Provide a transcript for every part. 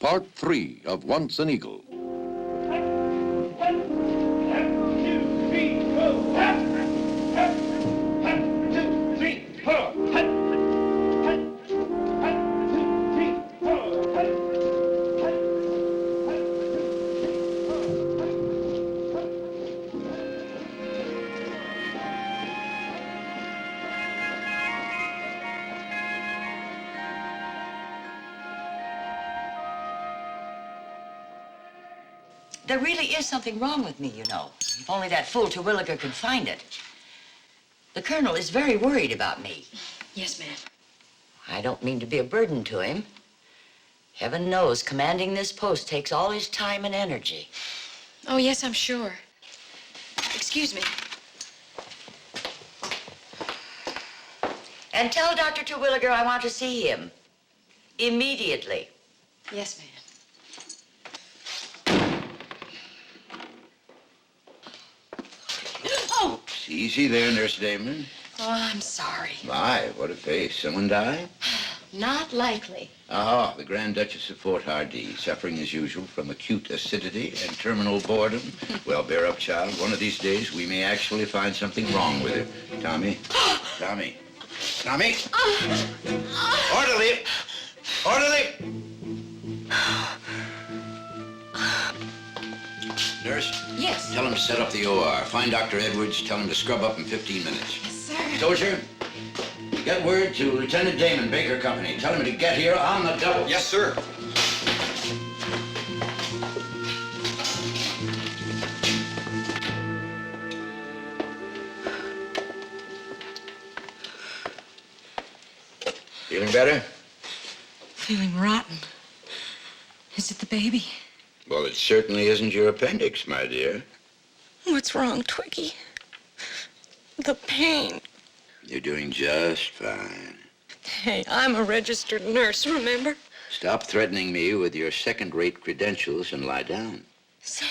Part 3 of Once an Eagle. There really is something wrong with me, you know. If only that fool Terwilliger could find it. The Colonel is very worried about me. Yes, ma'am. I don't mean to be a burden to him. Heaven knows commanding this post takes all his time and energy. Oh, yes, I'm sure. Excuse me. And tell Dr. Terwilliger I want to see him. Immediately. Yes, ma'am. Oh! Easy there, Nurse Damon. Oh, I'm sorry. My, what a face. Someone die? Not likely. Ah, the Grand Duchess of Fort Hardy, suffering as usual from acute acidity and terminal boredom. Well, bear up, child. One of these days, we may actually find something wrong with her. Tommy. Tommy. Tommy. Orderly. Orderly. Nurse? Yes. Tell him to set up the OR. Find Dr. Edwards. Tell him to scrub up in 15 minutes. Yes, sir. Soldier, get word to Lieutenant Damon, Baker Company. Tell him to get here on the double. Yes, sir. Feeling better? Feeling rotten. Is it the baby? Well, it certainly isn't your appendix, my dear. What's wrong, Twiggy? The pain. You're doing just fine. Hey, I'm a registered nurse, remember? Stop threatening me with your second-rate credentials and lie down. Sam.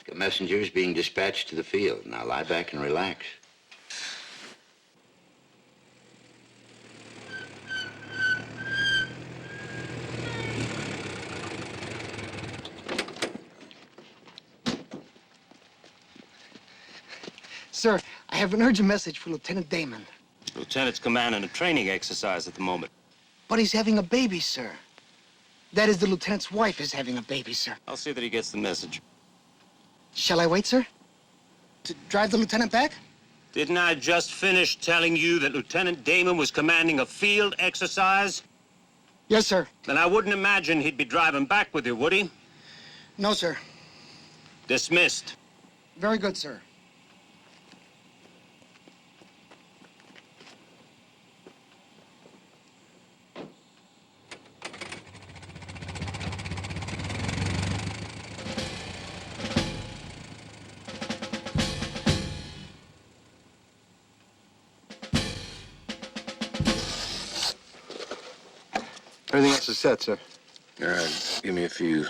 The messenger's being dispatched to the field. Now lie back and relax. Sir, I have an urgent message for Lieutenant Damon. Lieutenant's commanding a training exercise at the moment. But he's having a baby, sir. That is, the lieutenant's wife is having a baby, sir. I'll see that he gets the message. Shall I wait, sir? To drive the lieutenant back? Didn't I just finish telling you that Lieutenant Damon was commanding a field exercise? Yes, sir. Then I wouldn't imagine he'd be driving back with you, would he? No, sir. Dismissed. Very good, sir. Everything else is set, sir. All right, give me a few.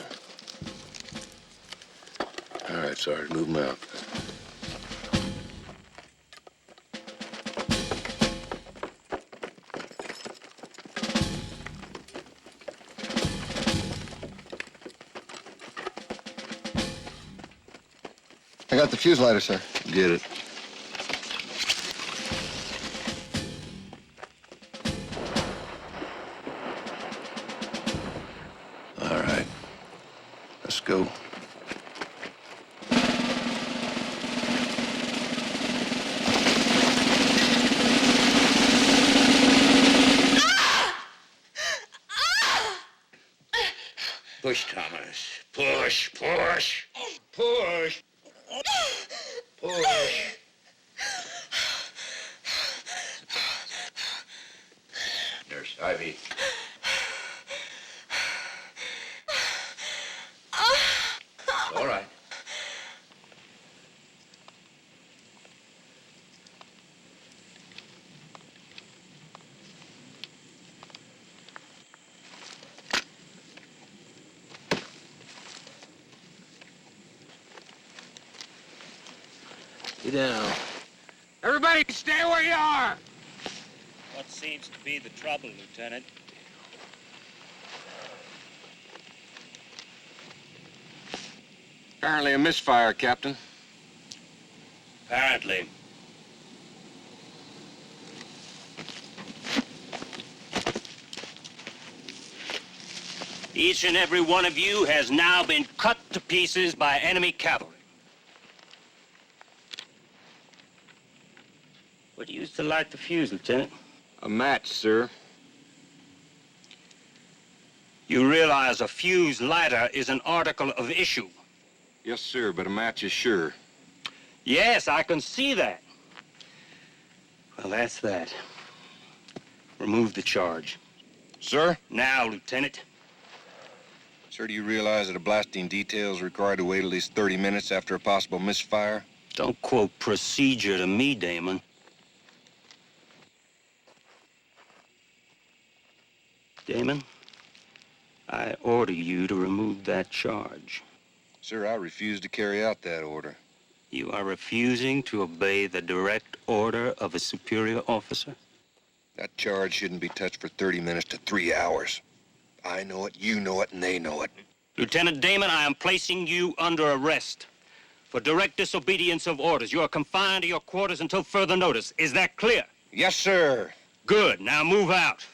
All right, Sergeant, move them out. I got the fuse lighter, sir. Get it. All right, let's go. Push, Thomas. Push, push, push, push. Nurse, Ivy. All right. Get down. Everybody stay where you are! What seems to be the trouble, Lieutenant? Apparently a misfire, Captain. Apparently. Each and every one of you has now been cut to pieces by enemy cavalry. What do you use to light the fuse, Lieutenant? A match, sir. You realize a fuse lighter is an article of issue. Yes, sir, but a match is sure. Yes, I can see that. Well, that's that. Remove the charge. Sir? Now, Lieutenant. Sir, do you realize that a blasting detail is required to wait at least 30 minutes after a possible misfire? Don't quote procedure to me, Damon. Damon, I order you to remove that charge. Sir, I refuse to carry out that order. You are refusing to obey the direct order of a superior officer? That charge shouldn't be touched for 30 minutes to 3 hours. I know it, you know it, and they know it. Lieutenant Damon, I am placing you under arrest for direct disobedience of orders. You are confined to your quarters until further notice. Is that clear? Yes, sir. Good. Now move out.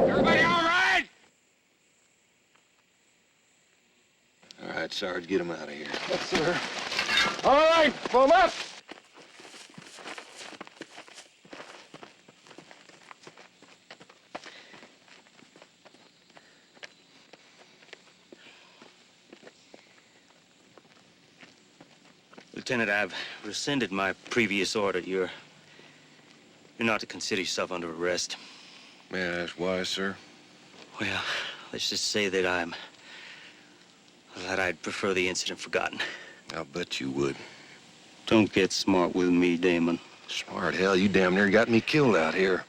Everybody all right? All right, Sarge, get him out of here. Yes, sir. All right, form up. Lieutenant, I've rescinded my previous order. You're not to consider yourself under arrest. May I ask why, sir? Well, let's just say that I'd prefer the incident forgotten. I'll bet you would. Don't get smart with me, Damon. Smart hell, you damn near got me killed out here.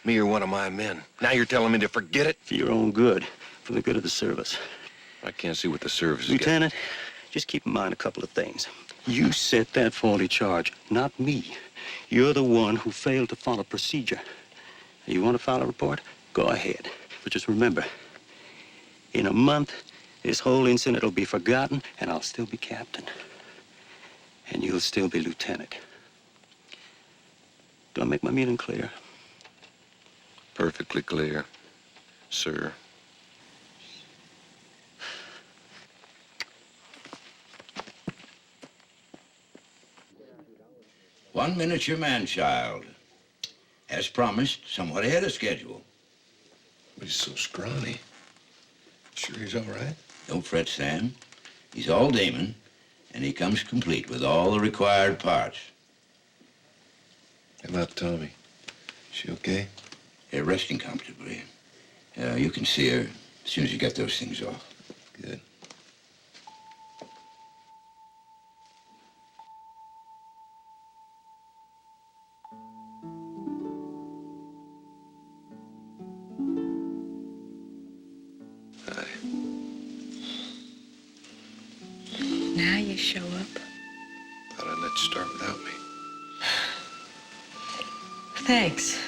Me or one of my men. Now you're telling me to forget it? For your own good, for the good of the service. I can't see what the service is. Lieutenant, just keep in mind a couple of things. You set that faulty charge, not me. You're the one who failed to follow procedure. You want to file a report? Go ahead. But just remember, in a month, this whole incident will be forgotten, and I'll still be captain. And you'll still be lieutenant. Do I make my meaning clear? Perfectly clear, sir. One miniature man-child. As promised, somewhat ahead of schedule. But he's so scrawny. Sure he's all right? Don't fret, Sam. He's all Damon, and he comes complete with all the required parts. How about Tommy? She okay? They're resting comfortably. You can see her as soon as you get those things off. Good. Hi. Now you show up. Thought I'd let you start without me. Thanks.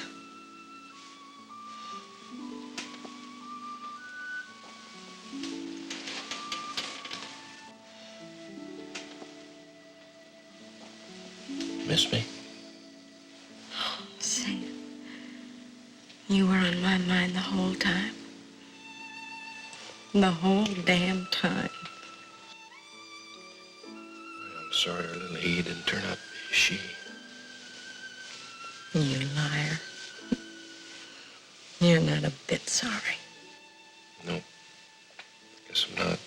Miss me? Sam, you were on my mind the whole time. The whole damn time. I'm sorry our little he didn't turn out to be a she. You liar. You're not a bit sorry. Nope. Guess I'm not.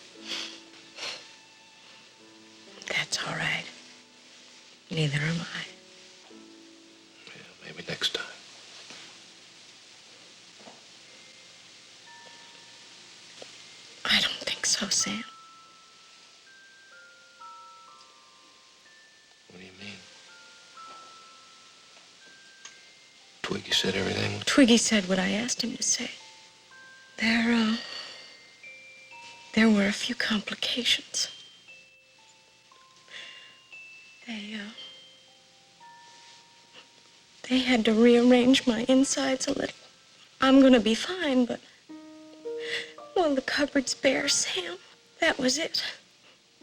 That's all right. Neither am I. Yeah, maybe next time. I don't think so, Sam. What do you mean? Twiggy said everything. Twiggy said what I asked him to say. There were a few complications. They had to rearrange my insides a little. I'm gonna be fine, but... Well, the cupboard's bare, Sam. That was it.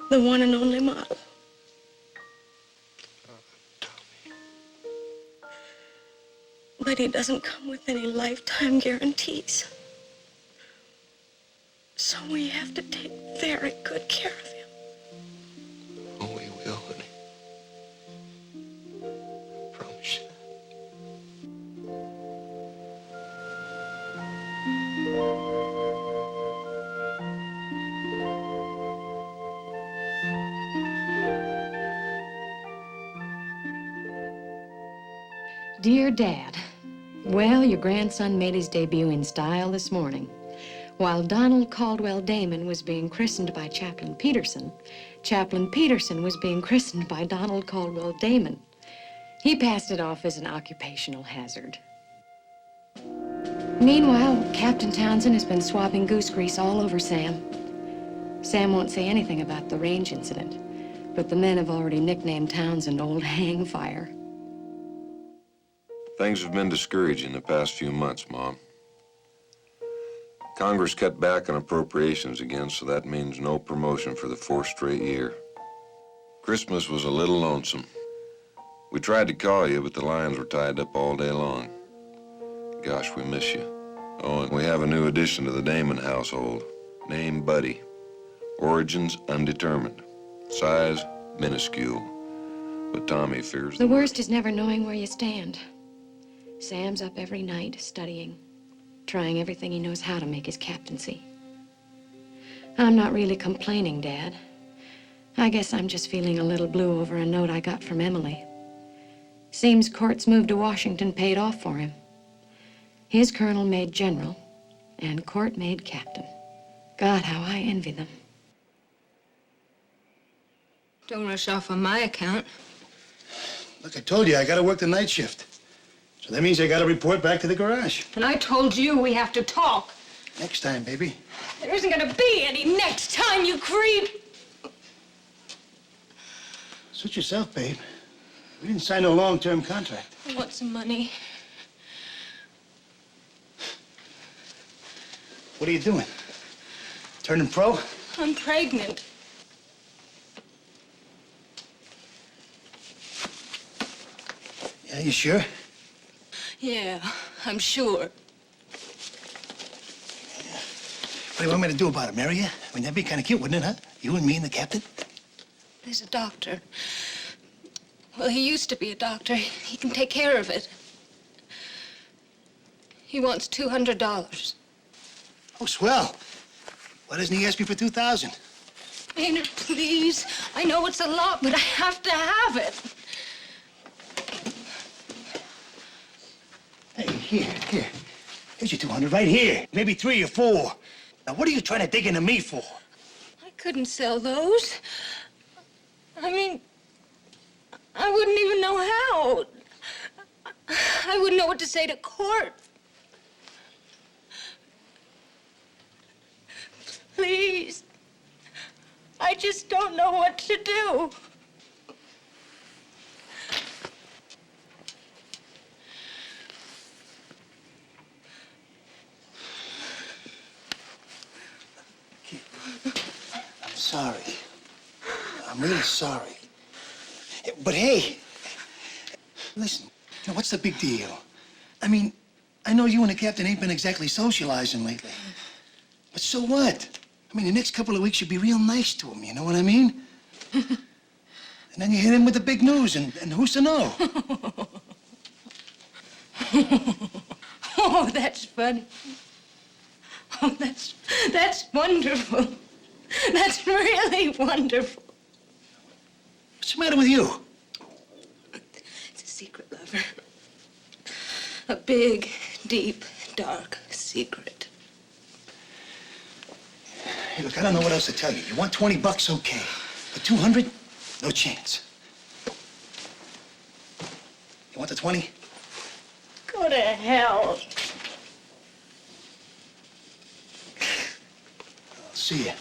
The one and only model. But he doesn't come with any lifetime guarantees. So we have to take very good care of him. Oh, we will, honey. I promise you. Dear Dad, well, your grandson made his debut in style this morning. While Donald Caldwell Damon was being christened by Chaplain Peterson was being christened by Donald Caldwell Damon. He passed it off as an occupational hazard. Meanwhile, Captain Townsend has been swapping goose grease all over Sam. Sam won't say anything about the range incident, but the men have already nicknamed Townsend Old Hangfire. Things have been discouraging the past few months, Mom. Congress cut back on appropriations again, so that means no promotion for the 4th straight year. Christmas was a little lonesome. We tried to call you, but the lines were tied up all day long. Gosh, we miss you. Oh, and we have a new addition to the Damon household. Name Buddy. Origins undetermined. Size minuscule. But Tommy fears The worst is never knowing where you stand. Sam's up every night studying, trying everything he knows how to make his captaincy. I'm not really complaining, Dad. I guess I'm just feeling a little blue over a note I got from Emily. Seems Court's move to Washington paid off for him. His colonel made general, and Court made captain. God, how I envy them. Don't rush off on my account. Look, I told you, I gotta work the night shift. So that means I gotta report back to the garage. And I told you we have to talk. Next time, baby. There isn't gonna be any next time, you creep. Suit yourself, babe. We didn't sign no long-term contract. I want some money. What are you doing? Turning pro? I'm pregnant. Yeah, you sure? Yeah, I'm sure. What do you want me to do about it, marry you? I mean, that'd be kind of cute, wouldn't it, huh? You and me and the captain? There's a doctor. Well, he used to be a doctor. He can take care of it. He wants $200. Oh, swell. Why doesn't he ask me for $2,000? Maynard, please. I know it's a lot, but I have to have it. Hey, here. Here's your 200 right here. Maybe 3 or 4. Now, what are you trying to dig into me for? I couldn't sell those. I mean, I wouldn't even know how. I wouldn't know what to say to Court. Please. I just don't know what to do. I'm sorry. I'm really sorry. But hey, listen, what's the big deal? I mean, I know you and the captain ain't been exactly socializing lately. But so what? I mean, the next couple of weeks you'll be real nice to him, you know what I mean? And then you hit him with the big news, and who's to know? Oh, that's funny. Oh, that's wonderful. That's really wonderful. What's the matter with you? It's a secret, lover. A big, deep, dark secret. Hey, look, I don't know what else to tell you. You want $20, okay. But 200, no chance. You want the 20? Go to hell. I'll see ya.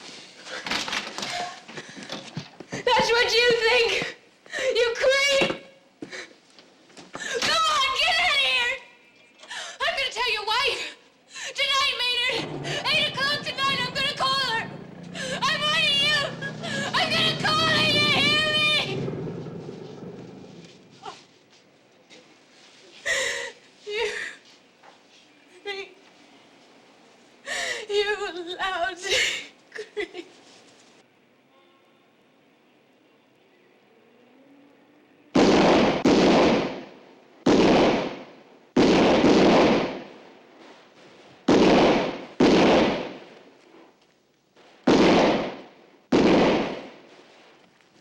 That's what you think, you creep! Come on, get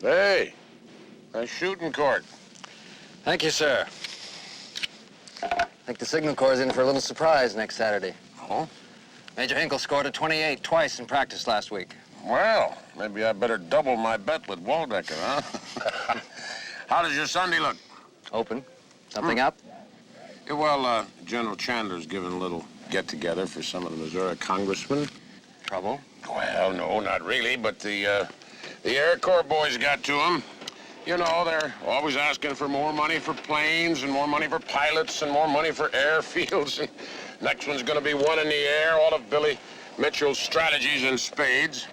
Hey, a shooting court. Thank you, sir. I think the Signal Corps is in for a little surprise next Saturday. Oh? Major Hinkle scored a 28 twice in practice last week. Well, maybe I better double my bet with Waldecker, huh? How does your Sunday look? Open. Something up? Yeah, well, General Chandler's giving a little get-together for some of the Missouri congressmen. Trouble? Well, no, not really, but the Air Corps boys got to him. You know, they're always asking for more money for planes and more money for pilots and more money for airfields. And next one's going to be one in the air, all of Billy Mitchell's strategies in spades.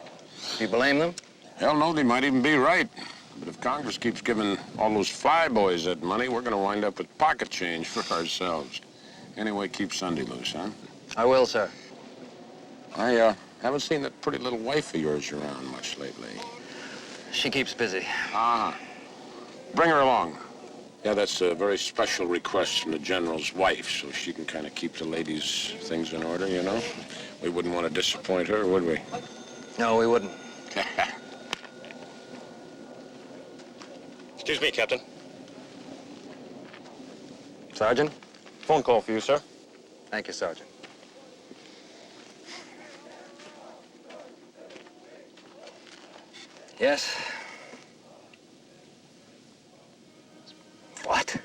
You blame them? Hell no, they might even be right. But if Congress keeps giving all those flyboys that money, we're going to wind up with pocket change for ourselves. Anyway, keep Sunday loose, huh? I will, sir. I haven't seen that pretty little wife of yours around much lately. She keeps busy. Ah. Bring her along. Yeah, that's a very special request from the General's wife, so she can kind of keep the ladies' things in order, you know? We wouldn't want to disappoint her, would we? No, we wouldn't. Excuse me, Captain. Sergeant? Phone call for you, sir. Thank you, Sergeant. Yes? What?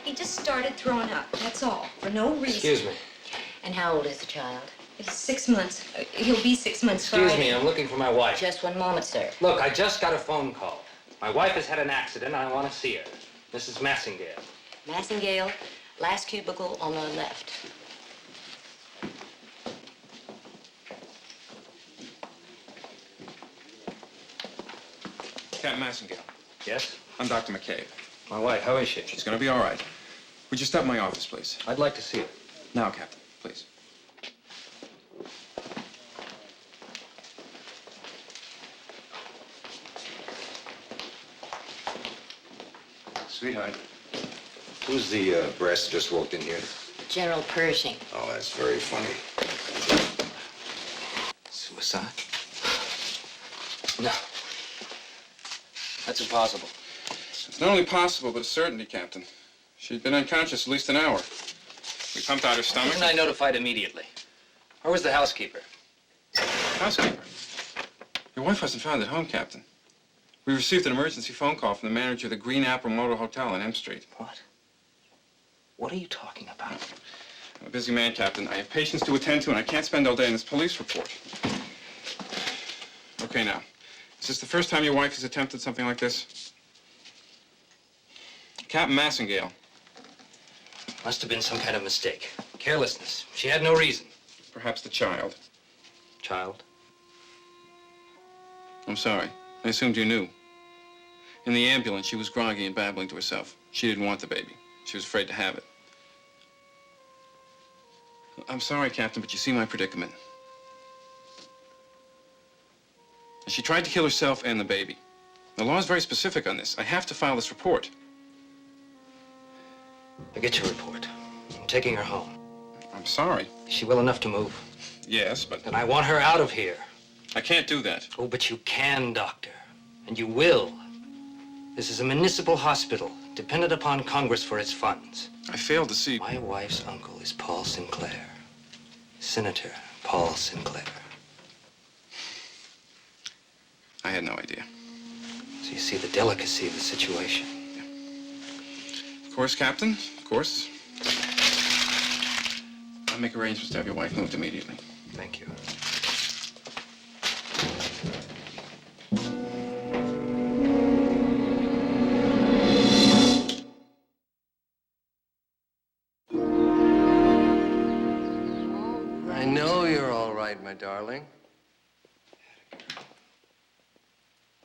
He just started throwing up, that's all, for no reason. Excuse me. And how old is the child? He's 6 months. He'll be 6 months Excuse Friday. me, I'm looking for my wife. Just one moment, sir. Look, I just got a phone call. My wife has had an accident, and I want to see her. Mrs. Massingale. Massingale, last cubicle on the left. Captain Massingale. Yes? I'm Dr. McCabe. My wife, how is she? She's gonna be all right. Would you stop in my office, please? I'd like to see her. Now, Captain, please. Sweetheart, who's the brass that just walked in here? General Pershing. Oh, that's very funny. Suicide? No. That's impossible. It's not only possible, but a certainty, Captain. She'd been unconscious at least an hour. We pumped out her stomach. Wasn't I notified immediately? Where was the housekeeper? Housekeeper. Your wife wasn't found at home, Captain. We received an emergency phone call from the manager of the Green Apple Motor Hotel on M Street. What? What are you talking about? I'm a busy man, Captain. I have patients to attend to, and I can't spend all day in this police report. Okay, now. Is this the first time your wife has attempted something like this? Captain Massingale. Must have been some kind of mistake. Carelessness. She had no reason. Perhaps the child. Child? I'm sorry. I assumed you knew. In the ambulance, she was groggy and babbling to herself. She didn't want the baby. She was afraid to have it. I'm sorry, Captain, but you see my predicament. She tried to kill herself and the baby. The law is very specific on this. I have to file this report. Forget your report. I'm taking her home. I'm sorry. Is she well enough to move? Yes, but... Then I want her out of here. I can't do that. Oh, but you can, Doctor. And you will. This is a municipal hospital, dependent upon Congress for its funds. I failed to see... My wife's uncle is Paul Sinclair. Senator Paul Sinclair. I had no idea. So you see the delicacy of the situation. Of course, Captain. Of course. I'll make arrangements to have your wife moved immediately. Thank you. I know you're all right, my darling.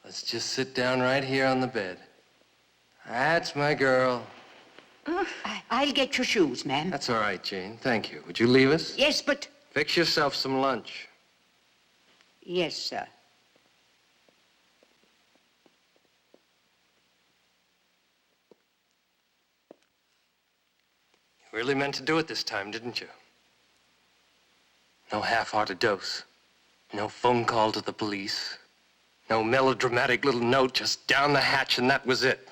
Let's just sit down right here on the bed. That's my girl. I'll get your shoes, ma'am. That's all right, Jane. Thank you. Would you leave us? Yes, but... Fix yourself some lunch. Yes, sir. You really meant to do it this time, didn't you? No half-hearted dose. No phone call to the police. No melodramatic little note, just down the hatch, and that was it.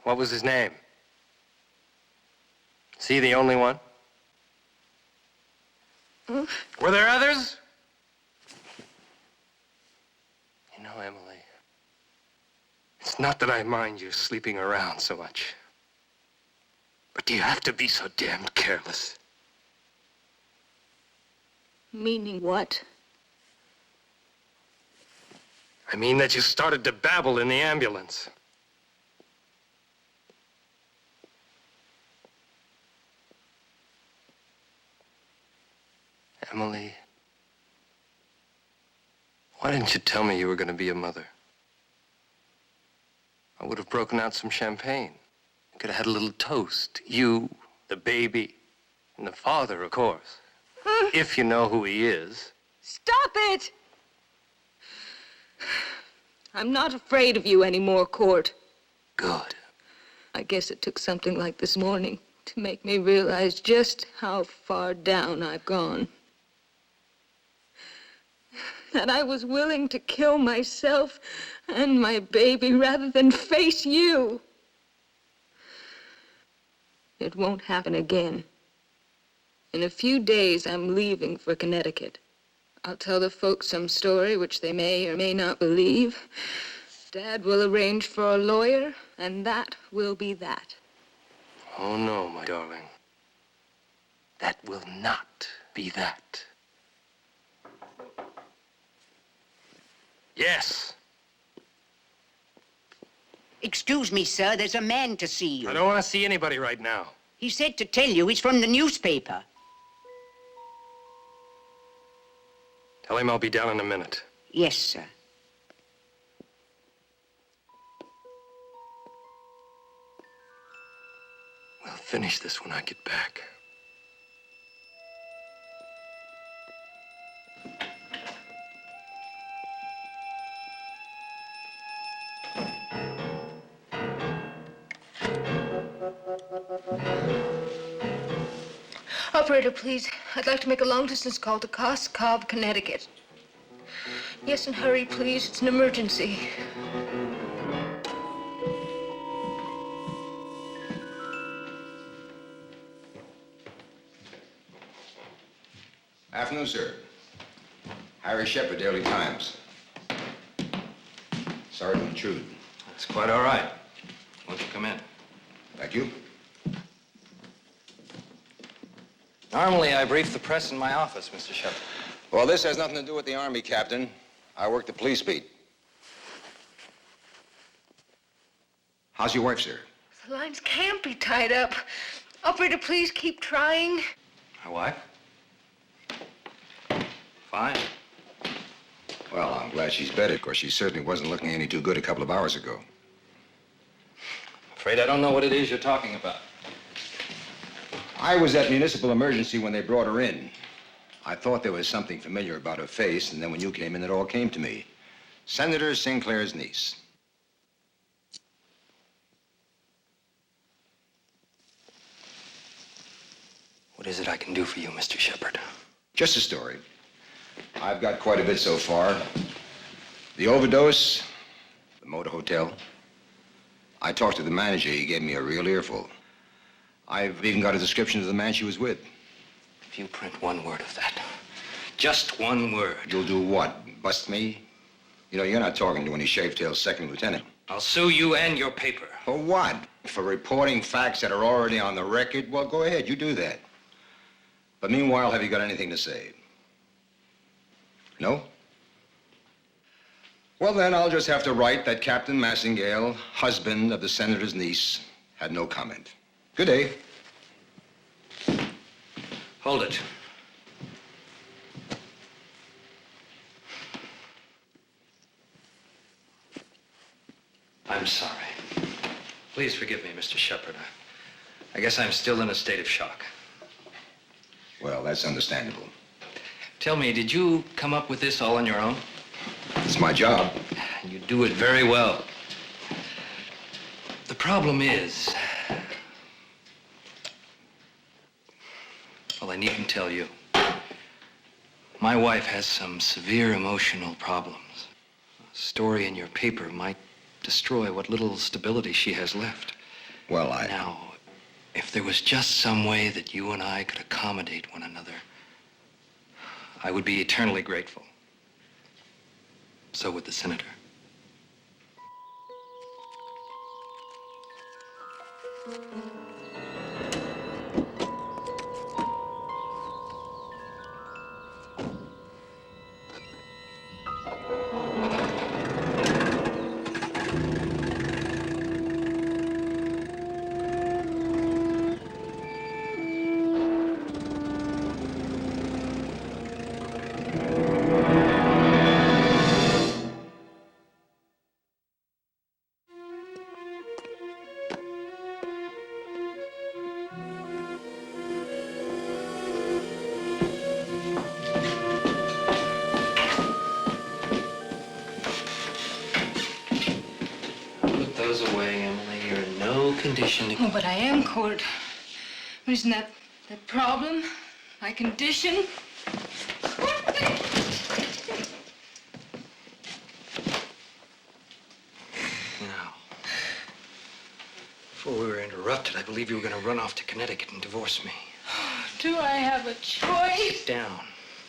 What was his name? Is he the only one? Were there others? You know, Emily, it's not that I mind you sleeping around so much. But do you have to be so damned careless? Meaning what? I mean that you started to babble in the ambulance. Emily, why didn't you tell me you were going to be a mother? I would have broken out some champagne. Could have had a little toast. You, the baby, and the father, of course. If you know who he is. Stop it! I'm not afraid of you anymore, Court. Good. I guess it took something like this morning to make me realize just how far down I've gone. That I was willing to kill myself and my baby rather than face you. It won't happen again. In a few days, I'm leaving for Connecticut. I'll tell the folks some story which they may or may not believe. Dad will arrange for a lawyer, and that will be that. Oh, no, my darling. That will not be that. Yes. Excuse me, sir. There's a man to see you. I don't want to see anybody right now. He said to tell you he's from the newspaper. Tell him I'll be down in a minute. Yes, sir. We'll finish this when I get back. Operator, please. I'd like to make a long-distance call to Cos Cob, Connecticut. Yes, and hurry, please. It's an emergency. Afternoon, sir. Harry Shepard, Daily Times. Sorry to intrude. That's quite all right. Won't you come in? Thank you. Normally, I brief the press in my office, Mr. Shepard. Well, this has nothing to do with the Army, Captain. I work the police beat. How's your wife, sir? The lines can't be tied up. Operator, please keep trying. My wife? Fine. Well, I'm glad she's better. Of course, she certainly wasn't looking any too good a couple of hours ago. I'm afraid I don't know what it is you're talking about. I was at municipal emergency when they brought her in. I thought there was something familiar about her face, and then when you came in, it all came to me. Senator Sinclair's niece. What is it I can do for you, Mr. Shepard? Just a story. I've got quite a bit so far. The overdose, the motor hotel. I talked to the manager. He gave me a real earful. I've even got a description of the man she was with. If you print one word of that, just one word. You'll do what? Bust me? You know, you're not talking to any Shavetail's second lieutenant. I'll sue you and your paper. For what? For reporting facts that are already on the record? Well, go ahead, you do that. But meanwhile, have you got anything to say? No? Well, then, I'll just have to write that Captain Massingale, husband of the senator's niece, had no comment. Good day. Hold it. I'm sorry. Please forgive me, Mr. Shepard. I guess I'm still in a state of shock. Well, that's understandable. Tell me, did you come up with this all on your own? It's my job. You do it very well. The problem is... Well, I needn't tell you. My wife has some severe emotional problems. A story in your paper might destroy what little stability she has left. Well, Now, if there was just some way that you and I could accommodate one another, I would be eternally grateful. So would the senator. Put those away, Emily. You're in no condition to... Oh, but I am, Court. But isn't that the problem? My condition? Now, before we were interrupted, I believe you were going to run off to Connecticut and divorce me. Do I have a choice? Sit down.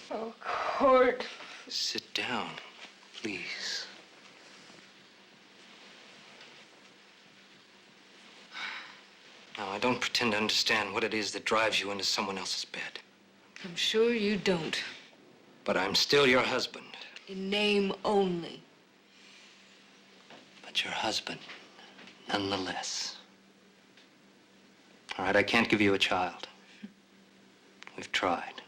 Oh, Court. Sit down, please. Now, I don't pretend to understand what it is that drives you into someone else's bed. I'm sure you don't. But I'm still your husband. In name only. But your husband, nonetheless. All right, I can't give you a child. We've tried.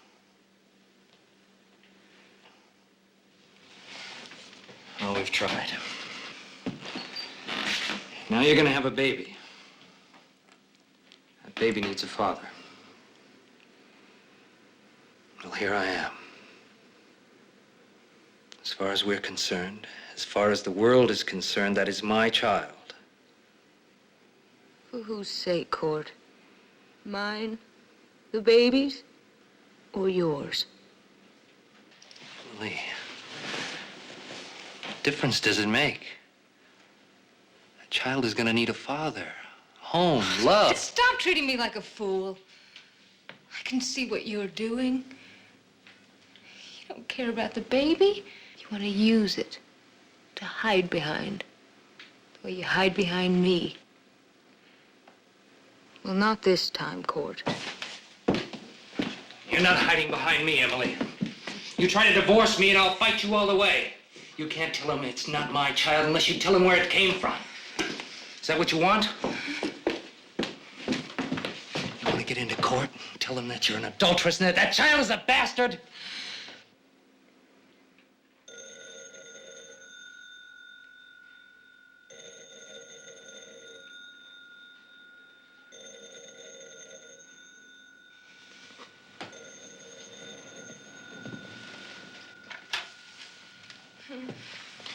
Oh, we've tried. Now you're gonna have a baby. That baby needs a father. Well, here I am. As far as we're concerned, as far as the world is concerned, that is my child. For whose sake, Court? Mine? The baby's? Or yours? Lee, what difference does it make? That child is gonna need a father, home, love. Just stop treating me like a fool. I can see what you're doing. You don't care about the baby. You want to use it to hide behind. The way you hide behind me. Well, not this time, Court. You're not hiding behind me, Emily. You try to divorce me and I'll fight you all the way. You can't tell him it's not my child unless you tell him where it came from. Is that what you want? You want to get into court and tell him that you're an adulteress and that that child is a bastard?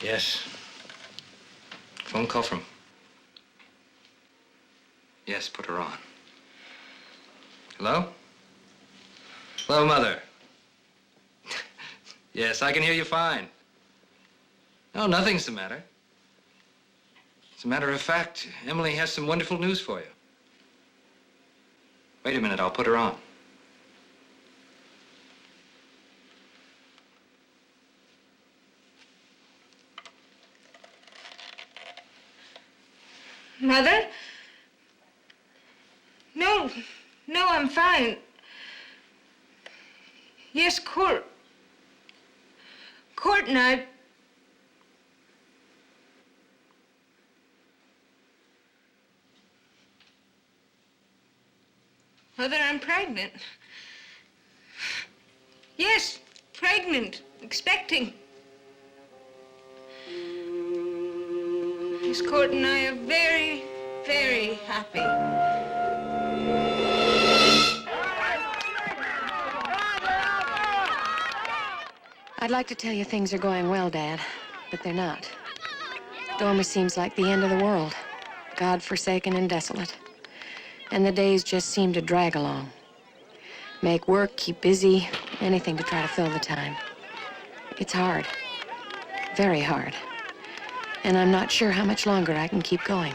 Yes. Phone call from... Yes, put her on. Hello? Hello, Mother. Yes, I can hear you fine. No, nothing's the matter. As a matter of fact, Emily has some wonderful news for you. Wait a minute, I'll put her on. Mother? No, I'm fine. Yes, Court. Court and I... Mother, I'm pregnant. Yes, pregnant, expecting. Miss Court and I are very, very happy. I'd like to tell you things are going well, Dad, but they're not. Dormer seems like the end of the world, God-forsaken and desolate. And the days just seem to drag along. Make work, keep busy, anything to try to fill the time. It's hard, very hard. And I'm not sure how much longer I can keep going.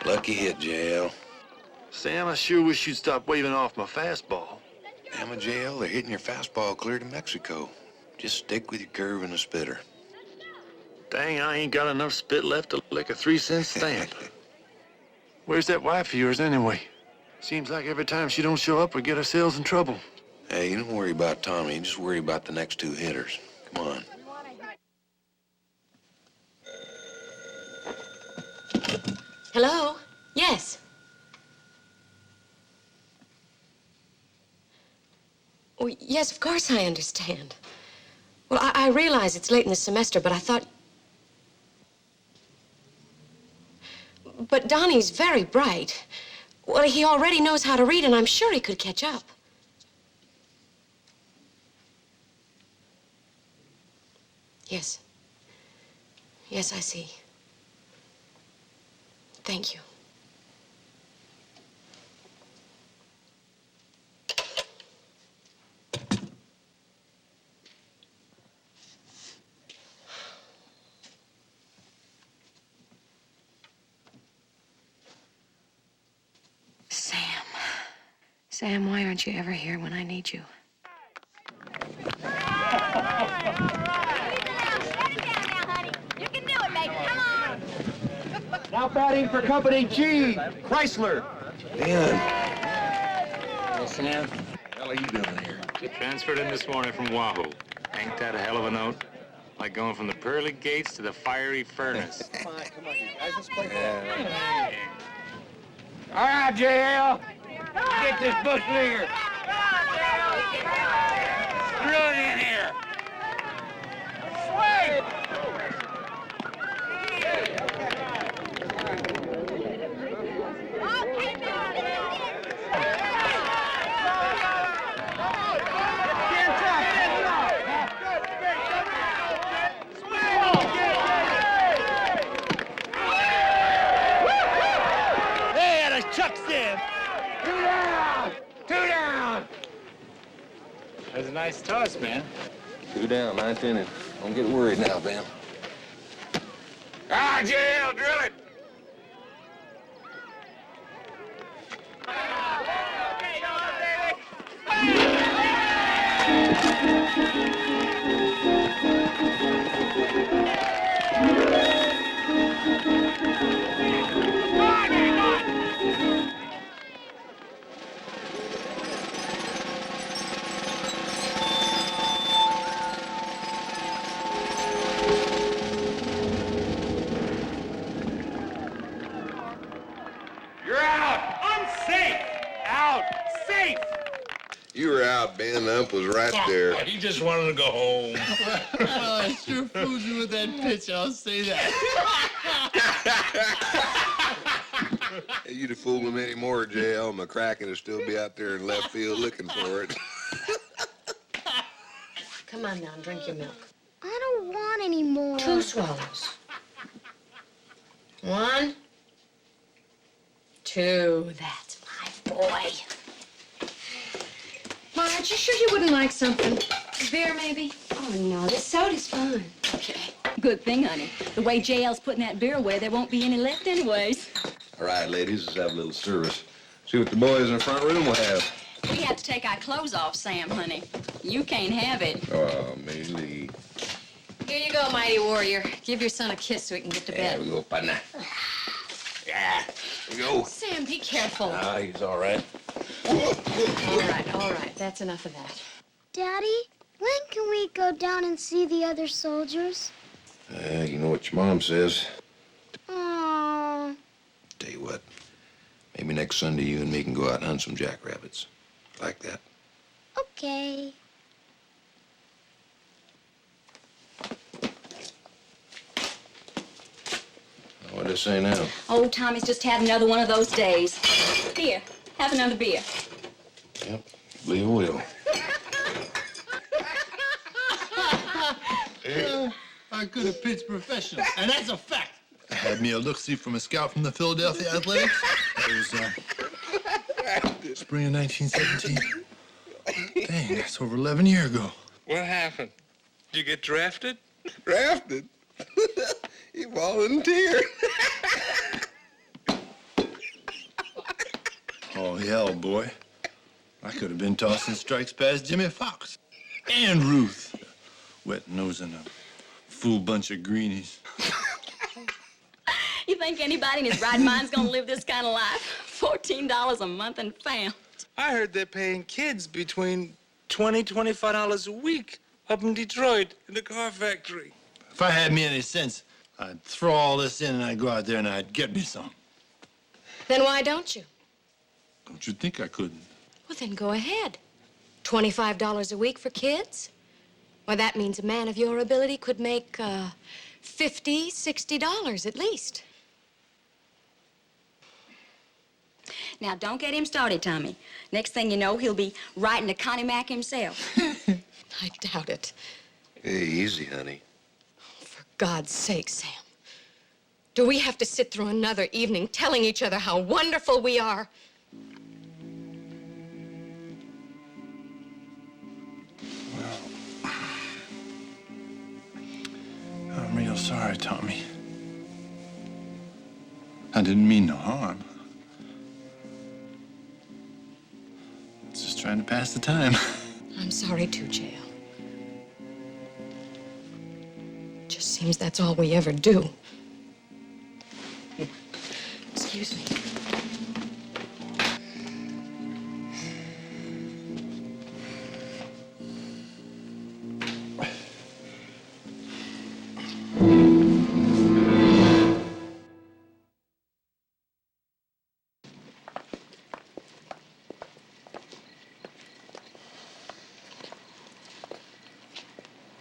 Lucky hit, JL. Sam, I sure wish you'd stop waving off my fastball. Damn it, JL, they're hitting your fastball clear to Mexico. Just stick with your curve and a spitter. Dang, I ain't got enough spit left to lick a 3-cent stamp. Where's that wife of yours anyway? Seems like every time she don't show up, we get ourselves in trouble. Hey, you don't worry about Tommy. Just worry about the next 2 hitters. Come on. Hello? Yes. Oh, yes, of course I understand. Well, I realize it's late in the semester, but I thought... But Donnie's very bright. Well, he already knows how to read, and I'm sure he could catch up. Yes. Yes, I see. Thank you. Sam, why aren't you ever here when I need you? Now batting for Company G, Chrysler. Dan. Hey, Sam. What the hell are you doing here? Transferred in this morning from Wahoo. Ain't that a hell of a note? Like going from the pearly gates to the fiery furnace. Come on, you guys, let's play ball. All right, JL. Get this bushlinger. Throw it in here. Swing! That's a nice toss, man. 2 down, 9th inning. Don't get worried now, Ben. Ah, JL, drill it. You were out, Ben. The ump was right there. He just wanted to go home. Well, I sure fooled you with that pitch, I'll say that. Hey, you'd have fooled him anymore, JL. McCracken would still be out there in left field looking for it. Come on now, drink your milk. I don't want any more. 2 swallows. 1, 2. That's my boy. Marge, you sure you wouldn't like something? Beer, maybe? Oh, no, this soda's fine. Okay. Good thing, honey. The way JL's putting that beer away, there won't be any left anyways. All right, ladies, let's have a little service. See what the boys in the front room will have. We have to take our clothes off, Sam, honey. You can't have it. Oh, Maylee. Here you go, mighty warrior. Give your son a kiss so he can get to There bed. we go, partner. Yeah, here we go. Sam, be careful. Ah, he's all right. All right. That's enough of that. Daddy, when can we go down and see the other soldiers? You know what your mom says. Aww. Tell you what, maybe next Sunday you and me can go out and hunt some jackrabbits. Like that. Okay. they say now? Oh, Tommy's just had another one of those days. Here, have another beer. Yep, Leo will. I could have pitched professional, and that's a fact. I had me a look-see from a scout from the Philadelphia Athletics. That was spring of 1917. Dang, that's over 11 years ago. What happened? Did you get drafted? Drafted? He volunteered. Oh, hell, boy. I could have been tossing strikes past Jimmy Fox and Ruth. Wet-nosing a fool bunch of greenies. You think anybody in his right mind's gonna live this kind of life? $14 a month and found. I heard they're paying kids between $20, $25 a week up in Detroit in the car factory. If I had me any sense, I'd throw all this in and I'd go out there and I'd get me some. Then why don't you? Don't you think I couldn't? Well, then go ahead. $25 a week for kids? Why, that means a man of your ability could make $50, $60 at least. Now, don't get him started, Tommy. Next thing you know, he'll be writing to Connie Mack himself. I doubt it. Hey, easy, honey. For God's sake, Sam. Do we have to sit through another evening telling each other how wonderful we are? I'm real sorry, Tommy. I didn't mean no harm. I was just trying to pass the time. I'm sorry too, J.L. Just seems that's all we ever do. Excuse me.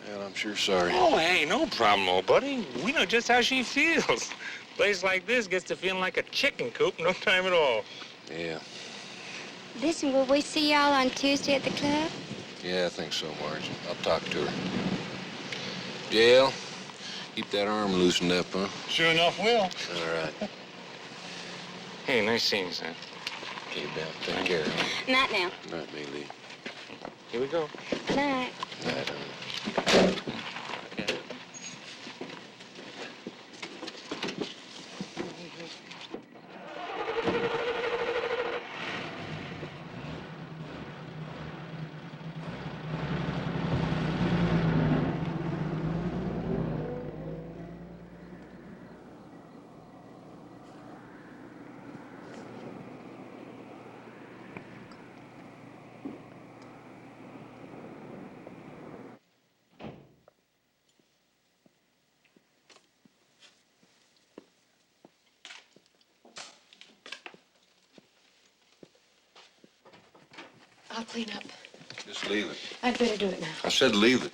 Well, I'm sure sorry. Oh, hey, no problem, old buddy. We know just how she feels. Place like this gets to feeling like a chicken coop in no time at all. Yeah. Listen, will we see y'all on Tuesday at the club? Yeah, I think so, Marge. I'll talk to her. JL, keep that arm loosened up, huh? Sure enough, will. All right. Hey, nice seeing you, Sam. Okay, Belle. Take care. Not now. Night, Maylee. Here we go. Night. Night, honey. I'll clean up. Just leave it. I'd better do it now. I said leave it.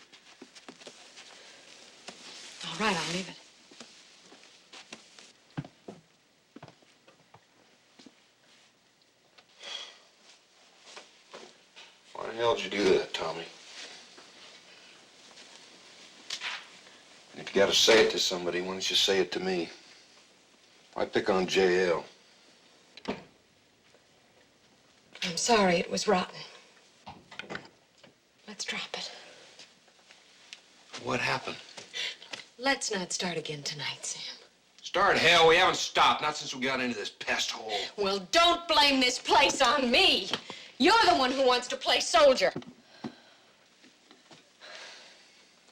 All right, I'll leave it. Why the hell did you do that, Tommy? If you gotta say it to somebody, why don't you say it to me? Why pick on JL? I'm sorry it was rotten. Let's drop it. What happened? Let's not start again tonight, Sam. Start hell, we haven't stopped, not since we got into this pest hole. Well, don't blame this place on me. You're the one who wants to play soldier.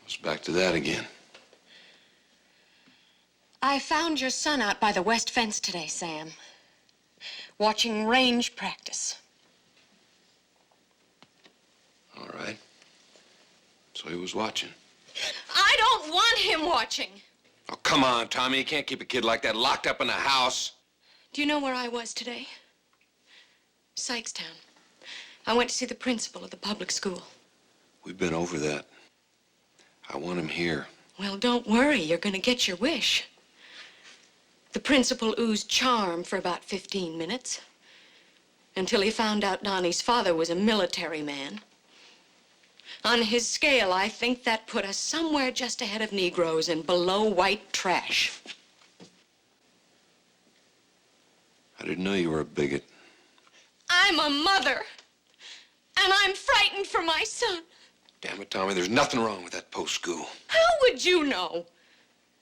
It's back to that again. I found your son out by the west fence today, Sam. Watching range practice. All right. So he was watching. I don't want him watching. Oh, come on, Tommy. You can't keep a kid like that locked up in a house. Do you know where I was today? Sykestown. I went to see the principal of the public school. We've been over that. I want him here. Well, don't worry. You're going to get your wish. The principal oozed charm for about 15 minutes, until he found out Donnie's father was a military man. On his scale, I think that put us somewhere just ahead of Negroes and below white trash. I didn't know you were a bigot. I'm a mother, and I'm frightened for my son. Damn it, Tommy, there's nothing wrong with that post school. How would you know?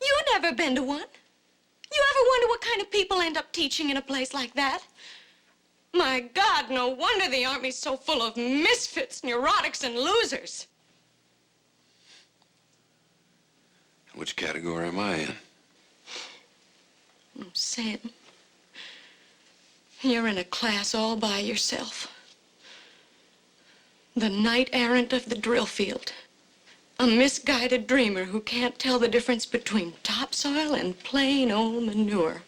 You've never been to one. You ever wonder what kind of people end up teaching in a place like that? My God, no wonder the Army's so full of misfits, neurotics, and losers. Which category am I in? Oh, Sam, you're in a class all by yourself. The knight errant of the drill field. A misguided dreamer who can't tell the difference between topsoil and plain old manure.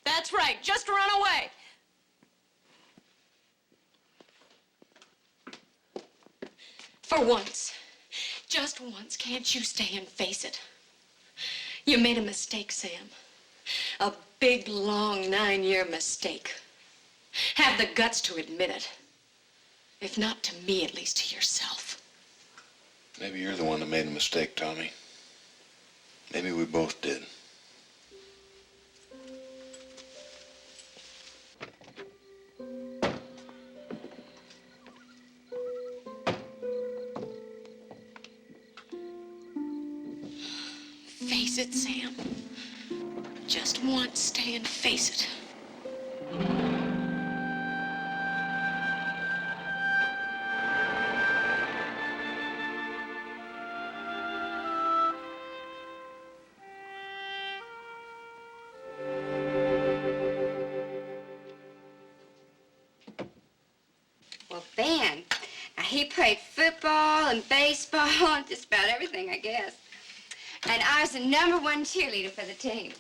That's right, just run away. For once, just once, can't you stay and face it? You made a mistake, Sam. A big, long, 9-year mistake. Have the guts to admit it. If not to me, at least to yourself. Maybe you're the one that made a mistake, Tommy. Maybe we both did. Face it, Sam. Just once, stay and face it. Well, Ben, now he played football and baseball and just about everything, I guess. And I was the #1 cheerleader for the team.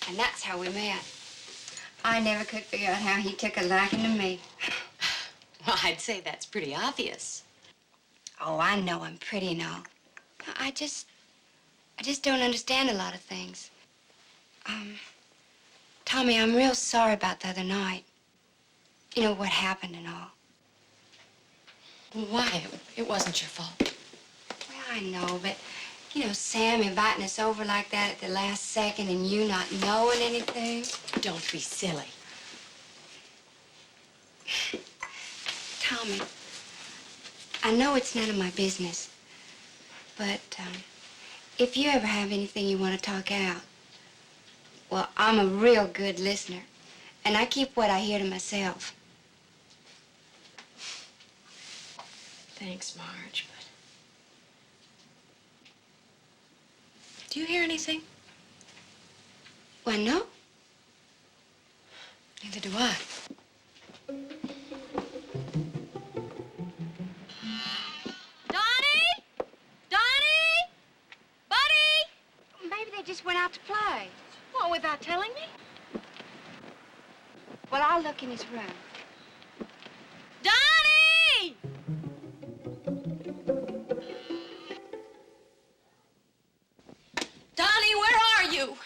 And that's how we met. I never could figure out how he took a liking to me. Well, I'd say that's pretty obvious. Oh, I know I'm pretty and all. I just don't understand a lot of things. Tommy, I'm real sorry about the other night. You know, what happened and all. Why? It wasn't your fault. Well, I know, but, you know, Sam inviting us over like that at the last second and you not knowing anything. Don't be silly. Tommy, I know it's none of my business, but if you ever have anything you want to talk out, well, I'm a real good listener, and I keep what I hear to myself. Thanks, Marge, but... Do you hear anything? Why, no. Neither do I. Donnie? Donnie? Buddy? Maybe they just went out to play. Well, without telling me? Well, I'll look in his room. Donnie! Donnie, where are you?